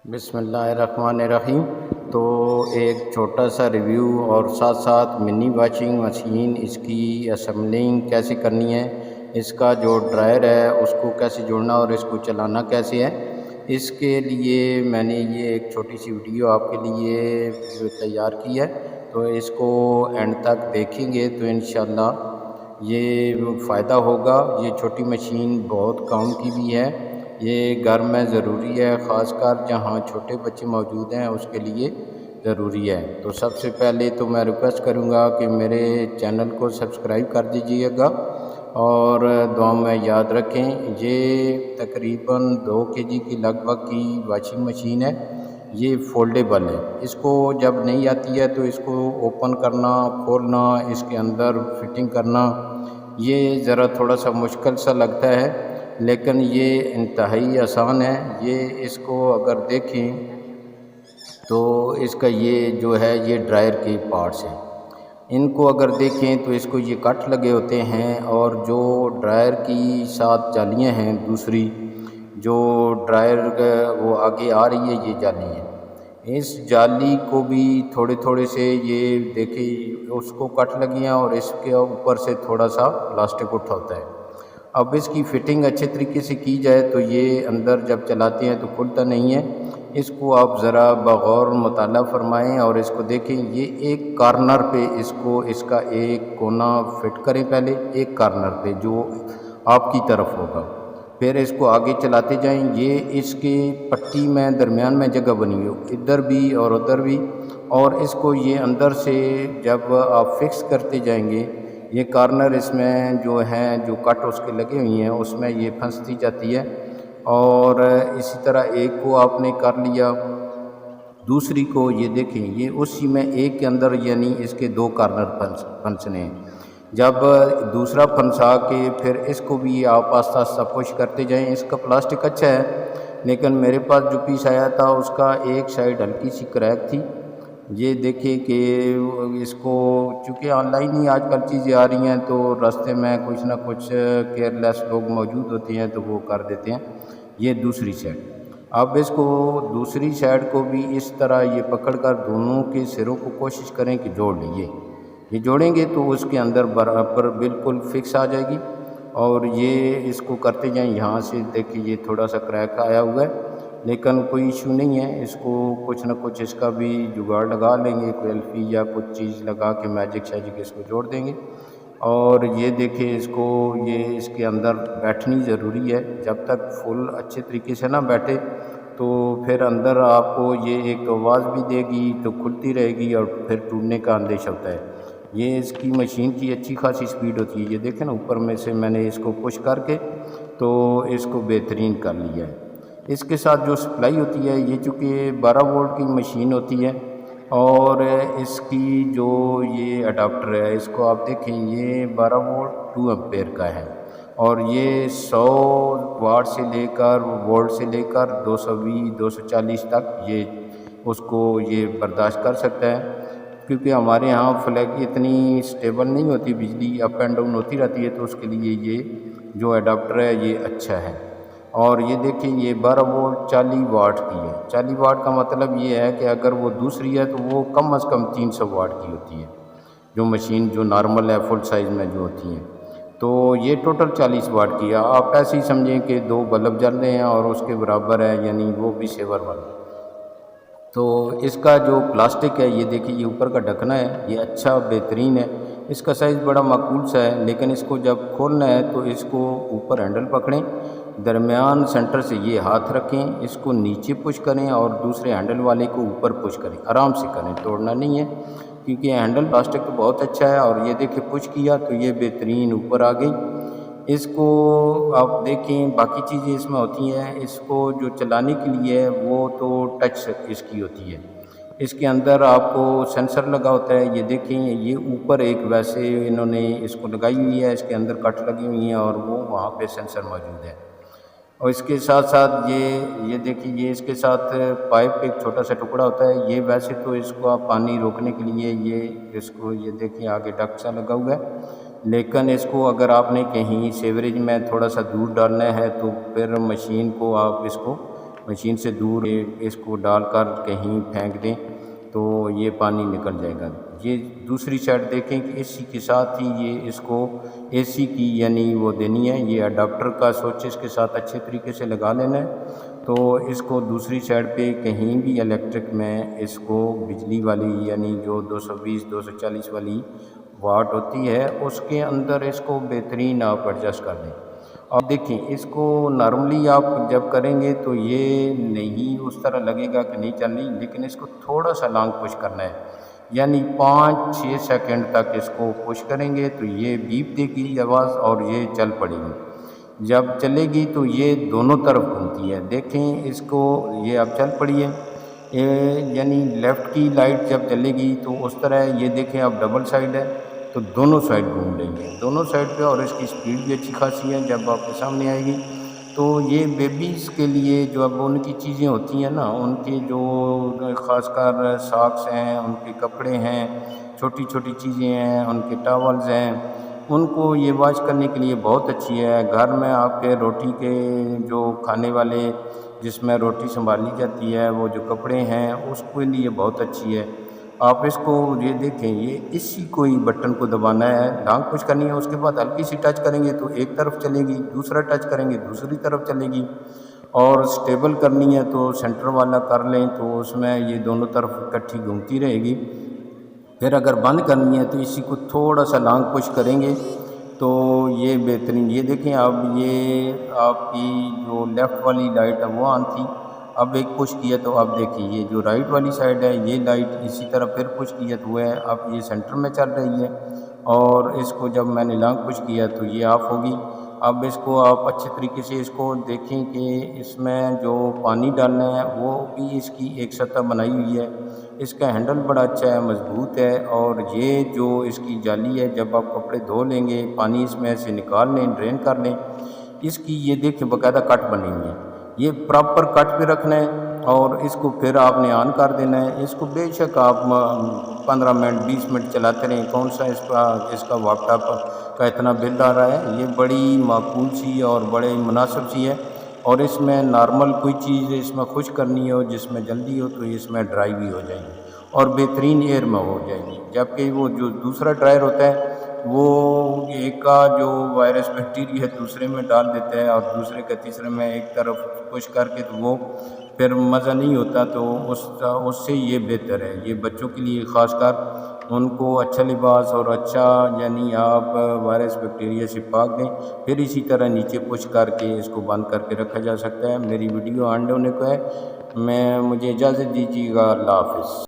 بسم اللہ الرحمن الرحیم۔ تو ایک چھوٹا سا ریویو اور ساتھ ساتھ منی واشنگ مشین، اس کی اسمبلنگ کیسے کرنی ہے، اس کا جو ڈرائر ہے اس کو کیسے جوڑنا اور اس کو چلانا کیسے ہے، اس کے لیے میں نے یہ ایک چھوٹی سی ویڈیو آپ کے لیے تیار کی ہے۔ تو اس کو اینڈ تک دیکھیں گے تو انشاءاللہ یہ فائدہ ہوگا۔ یہ چھوٹی مشین بہت کام کی بھی ہے، یہ گھر میں ضروری ہے، خاص کر جہاں چھوٹے بچے موجود ہیں اس کے لیے ضروری ہے۔ تو سب سے پہلے تو میں ریکویسٹ کروں گا کہ میرے چینل کو سبسکرائب کر دیجیے گا اور دعا میں یاد رکھیں۔ یہ تقریباً 2 kg کی لگ بھگ کی واشنگ مشین ہے، یہ فولڈیبل ہے۔ اس کو جب نہیں آتی ہے تو اس کو اوپن کرنا، کھولنا، اس کے اندر فٹنگ کرنا یہ ذرا تھوڑا سا مشکل سا لگتا ہے، لیکن یہ انتہائی آسان ہے۔ یہ اس کو اگر دیکھیں تو اس کا یہ جو ہے یہ ڈرائر کے پارٹس ہیں، ان کو اگر دیکھیں تو اس کو یہ کٹ لگے ہوتے ہیں، اور جو ڈرائر کی 7 جالیاں ہیں، دوسری جو ڈرائر وہ آگے آ رہی ہے یہ جالی ہے، اس جالی کو بھی تھوڑے تھوڑے سے یہ دیکھیں اس کو کٹ لگی ہیں اور اس کے اوپر سے تھوڑا سا پلاسٹک اٹھا ہوتا ہے۔ اب اس کی فٹنگ اچھے طریقے سے کی جائے تو یہ اندر جب چلاتے ہیں تو کھلتا نہیں ہے۔ اس کو آپ ذرا بغور مطالعہ فرمائیں اور اس کو دیکھیں۔ یہ ایک کارنر پہ اس کا ایک کونا فٹ کریں، پہلے ایک کارنر پہ جو آپ کی طرف ہوگا، پھر اس کو آگے چلاتے جائیں۔ یہ اس کے پٹی میں درمیان میں جگہ بنی ہو، ادھر بھی اور ادھر بھی، اور اس کو یہ اندر سے جب آپ فکس کرتے جائیں گے، یہ کارنر اس میں جو ہیں جو کٹ اس کے لگے ہوئی ہیں اس میں یہ پھنستی جاتی ہے، اور اسی طرح ایک کو آپ نے کر لیا، دوسری کو یہ دیکھیں یہ اسی میں ایک کے اندر یعنی اس کے 2 کارنر پھنسنے ہیں۔ جب دوسرا پھنسا کے پھر اس کو بھی آپ آہستہ آہستہ پش کرتے جائیں۔ اس کا پلاسٹک اچھا ہے، لیکن میرے پاس جو پیس آیا تھا اس کا ایک سائڈ ہلکی سی کریک تھی۔ یہ دیکھیں کہ اس کو چونکہ آن لائن ہی آج کل چیزیں آ رہی ہیں تو راستے میں کچھ نہ کچھ کیئرلیس لوگ موجود ہوتے ہیں تو وہ کر دیتے ہیں۔ یہ دوسری سائڈ، اب اس کو دوسری سائڈ کو بھی اس طرح یہ پکڑ کر دونوں کے سروں کو کوشش کریں کہ جوڑ لیں۔ یہ جوڑیں گے تو اس کے اندر برابر بالکل فکس آ جائے گی، اور یہ اس کو کرتے جائیں۔ یہاں سے دیکھیں یہ تھوڑا سا کریک آیا ہوا ہے، لیکن کوئی ایشو نہیں ہے، اس کو کچھ نہ کچھ اس کا بھی جگاڑ لگا لیں گے، کوئی ایلفی یا کچھ چیز لگا کے میجک شیجک اس کو جوڑ دیں گے۔ اور یہ دیکھیں اس کو یہ اس کے اندر بیٹھنی ضروری ہے، جب تک فل اچھے طریقے سے نہ بیٹھے تو پھر اندر آپ کو یہ ایک آواز بھی دے گی تو کھلتی رہے گی اور پھر ٹوٹنے کا اندیشہ ہوتا ہے۔ یہ اس کی مشین کی اچھی خاصی سپیڈ ہوتی ہے۔ یہ دیکھیں نا اوپر میں سے میں نے اس کو پش کر کے تو اس کو بہترین کر لیا ہے۔ اس کے ساتھ جو سپلائی ہوتی ہے یہ چونکہ 12 وولٹ کی مشین ہوتی ہے، اور اس کی جو یہ اڈاپٹر ہے اس کو آپ دیکھیں یہ 12 وولٹ 2 ایمپیئر کا ہے، اور یہ 100 واٹ سے لے کر وولٹ سے لے کر 220 240 تک یہ اس کو یہ برداشت کر سکتا ہے، کیونکہ ہمارے ہاں فلیگ اتنی سٹیبل نہیں ہوتی، بجلی اپ اینڈ ڈاؤن ہوتی رہتی ہے، تو اس کے لیے یہ جو اڈاپٹر ہے یہ اچھا ہے۔ اور یہ دیکھیں یہ 12 وولٹ 40 واٹ کی ہے۔ 40 واٹ کا مطلب یہ ہے کہ اگر وہ دوسری ہے تو وہ کم از کم 300 واٹ کی ہوتی ہے، جو مشین جو نارمل ہے فل سائز میں جو ہوتی ہیں، تو یہ ٹوٹل 40 واٹ کی ہے۔ آپ ایسے ہی سمجھیں کہ 2 بلب جل رہے ہیں اور اس کے برابر ہے، یعنی وہ بھی سیور والا۔ تو اس کا جو پلاسٹک ہے یہ دیکھیں یہ اوپر کا ڈھکنا ہے، یہ اچھا بہترین ہے، اس کا سائز بڑا معقول سا ہے، لیکن اس کو جب کھولنا ہے تو اس کو اوپر ہینڈل پکڑیں، درمیان سینٹر سے یہ ہاتھ رکھیں، اس کو نیچے پش کریں اور دوسرے ہینڈل والے کو اوپر پش کریں، آرام سے کریں، توڑنا نہیں ہے، کیونکہ ہینڈل پلاسٹک تو بہت اچھا ہے۔ اور یہ دیکھیں پش کیا تو یہ بہترین اوپر آ گئی۔ اس کو آپ دیکھیں باقی چیزیں اس میں ہوتی ہیں، اس کو جو چلانے کے لیے وہ تو ٹچ اس کی ہوتی ہے، اس کے اندر آپ کو سینسر لگا ہوتا ہے۔ یہ دیکھیں یہ اوپر ایک ویسے انہوں نے اس کو لگائی ہوئی ہے، اس کے اندر کٹ لگی ہوئی ہیں اور وہ وہاں پہ سینسر موجود ہے، اور اس کے ساتھ ساتھ یہ دیکھیے، یہ اس کے ساتھ پائپ کا ایک چھوٹا سا ٹکڑا ہوتا ہے. یہ ویسے تو اس کو آپ پانی روکنے کے لیے یہ دیکھیں آگے ڈک سا لگا ہوا ہے، لیکن اس کو اگر آپ نے کہیں سیوریج میں تھوڑا سا دور ڈالنا ہے تو پھر مشین کو آپ مشین سے دور اس کو ڈال کر کہیں پھینک دیں تو یہ پانی نکل جائے گا. یہ دوسری سائڈ دیکھیں کہ اے سی کے ساتھ ہی یہ اس کو اے سی کی یعنی وہ دینی ہے. یہ اڈاپٹر کا سوئچ اس کے ساتھ اچھے طریقے سے لگا لینا ہے. تو اس کو دوسری سائڈ پہ کہیں بھی الیکٹرک میں اس کو بجلی والی یعنی جو 220 240 والی واٹ ہوتی ہے اس کے اندر اس کو بہترین آپ ایڈجسٹ کر دیں. اور دیکھیں اس کو نارملی آپ جب کریں گے تو یہ نہیں اس طرح لگے گا کہ نہیں چل رہی، لیکن اس کو تھوڑا سا لانگ پش کرنا ہے، یعنی 5-6 سیکنڈ تک اس کو پش کریں گے تو یہ بیپ دے گی آواز اور یہ چل پڑے گی. جب چلے گی تو یہ دونوں طرف گھومتی ہے. دیکھیں اس کو، یہ اب چل پڑی ہے، یعنی لیفٹ کی لائٹ جب چلے گی تو اس طرح ہے. یہ دیکھیں اب ڈبل سائیڈ ہے تو دونوں سائیڈ گھوم لیں گے دونوں سائیڈ پہ، اور اس کی سپیڈ بھی اچھی خاصی ہے. جب آپ کے سامنے آئے گی تو یہ بیبیز کے لیے جو اب ان کی چیزیں ہوتی ہیں نا، ان کے جو خاص کر ساکس ہیں، ان کے کپڑے ہیں، چھوٹی چھوٹی چیزیں ہیں، ان کے ٹاولز ہیں، ان کو یہ واش کرنے کے لیے بہت اچھی ہے. گھر میں آپ کے روٹی کے جو کھانے والے جس میں روٹی سنبھالی جاتی ہے وہ جو کپڑے ہیں اس کے لیے بہت اچھی ہے. آپ اس کو یہ دیکھیں، یہ اسی کو ہی بٹن کو دبانا ہے، لانگ پش کرنی ہے، اس کے بعد ہلکی سی ٹچ کریں گے تو ایک طرف چلے گی، دوسرا ٹچ کریں گے دوسری طرف چلے گی. اور سٹیبل کرنی ہے تو سینٹر والا کر لیں تو اس میں یہ دونوں طرف اکٹھی گھومتی رہے گی. پھر اگر بند کرنی ہے تو اسی کو تھوڑا سا لانگ پش کریں گے تو یہ بہترین. یہ دیکھیں اب یہ آپ کی جو لیفٹ والی لائٹ ہے وہ آن تھی، اب ایک پش کیا تو اب دیکھیں یہ جو رائٹ والی سائڈ ہے یہ لائٹ اسی طرح پھر پش کیا تو ہے اب یہ سینٹر میں چل رہی ہے. اور اس کو جب میں نے لانگ پش کیا تو یہ آف ہوگی. اب اس کو آپ اچھے طریقے سے اس کو دیکھیں کہ اس میں جو پانی ڈالنا ہے وہ بھی اس کی ایک سطح بنائی ہوئی ہے. اس کا ہینڈل بڑا اچھا ہے، مضبوط ہے. اور یہ جو اس کی جالی ہے، جب آپ کپڑے دھو لیں گے پانی اس میں سے نکال لیں، ڈرین کر لیں، اس کی یہ دیکھیں باقاعدہ کٹ بنی ہوئی ہے. یہ پراپر کٹ پہ رکھنا ہے اور اس کو پھر آپ نے آن کر دینا ہے. اس کو بے شک آپ 15 منٹ 20 منٹ چلاتے رہیں. کون سا اس کا واپ ٹاپ کا اتنا بل آ رہا ہے، یہ بڑی معقول سی اور بڑے مناسب سی ہے. اور اس میں نارمل کوئی چیز اس میں خشک کرنی ہو جس میں جلدی ہو تو اس میں ڈرائی بھی ہو جائے گی اور بہترین ایئر میں ہو جائے گی. جبکہ وہ جو دوسرا ڈرائر ہوتا ہے وہ ایک کا جو وائرس بیکٹیریا دوسرے میں ڈال دیتا ہے اور دوسرے کا تیسرے میں ایک طرف پش کر کے تو وہ پھر مزہ نہیں ہوتا. تو اس سے یہ بہتر ہے. یہ بچوں کے لیے خاص کر ان کو اچھا لباس اور اچھا یعنی آپ وائرس بیکٹیریا سے پاک دیں. پھر اسی طرح نیچے پش کر کے اس کو بند کر کے رکھا جا سکتا ہے. میری ویڈیو اینڈ ہونے کو ہے، مجھے اجازت دیجیے گا. اللہ حافظ.